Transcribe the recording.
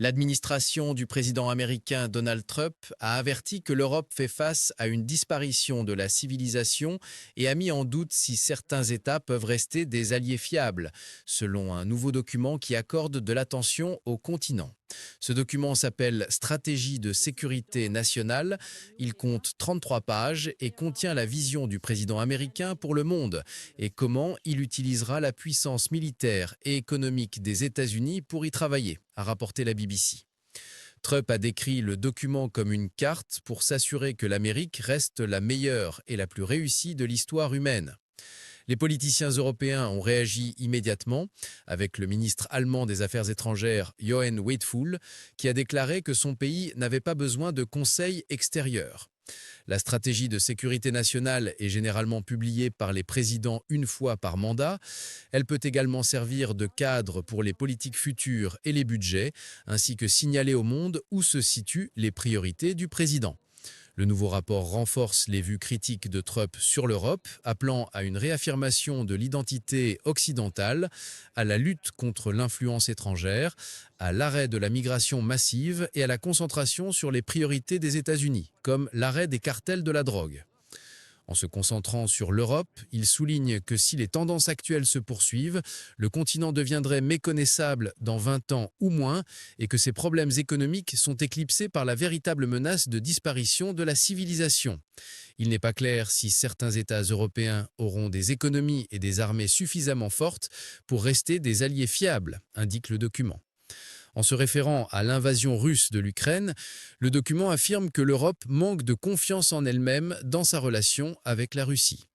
L'administration du président américain Donald Trump a averti que l'Europe fait face à une disparition de la civilisation et a mis en doute si certains États peuvent rester des alliés fiables, selon un nouveau document qui accorde de l'attention au continent. Ce document s'appelle Stratégie de sécurité nationale. Il compte 33 pages et contient la vision du président américain pour le monde et comment il utilisera la puissance militaire et économique des États-Unis pour y travailler, a rapporté la BBC. Trump a décrit le document comme une carte pour s'assurer que l'Amérique reste la meilleure et la plus réussie de l'histoire humaine. Les politiciens européens ont réagi immédiatement, avec le ministre allemand des Affaires étrangères Johann Wadephul, qui a déclaré que son pays n'avait pas besoin de conseils extérieurs. La stratégie de sécurité nationale est généralement publiée par les présidents une fois par mandat. Elle peut également servir de cadre pour les politiques futures et les budgets, ainsi que signaler au monde où se situent les priorités du président. Le nouveau rapport renforce les vues critiques de Trump sur l'Europe, appelant à une réaffirmation de l'identité occidentale, à la lutte contre l'influence étrangère, à l'arrêt de la migration massive et à la concentration sur les priorités des États-Unis, comme l'arrêt des cartels de la drogue. En se concentrant sur l'Europe, il souligne que si les tendances actuelles se poursuivent, le continent deviendrait méconnaissable dans 20 ans ou moins et que ses problèmes économiques sont éclipsés par la véritable menace de disparition de la civilisation. Il n'est pas clair si certains États européens auront des économies et des armées suffisamment fortes pour rester des alliés fiables, indique le document. En se référant à l'invasion russe de l'Ukraine, le document affirme que l'Europe manque de confiance en elle-même dans sa relation avec la Russie.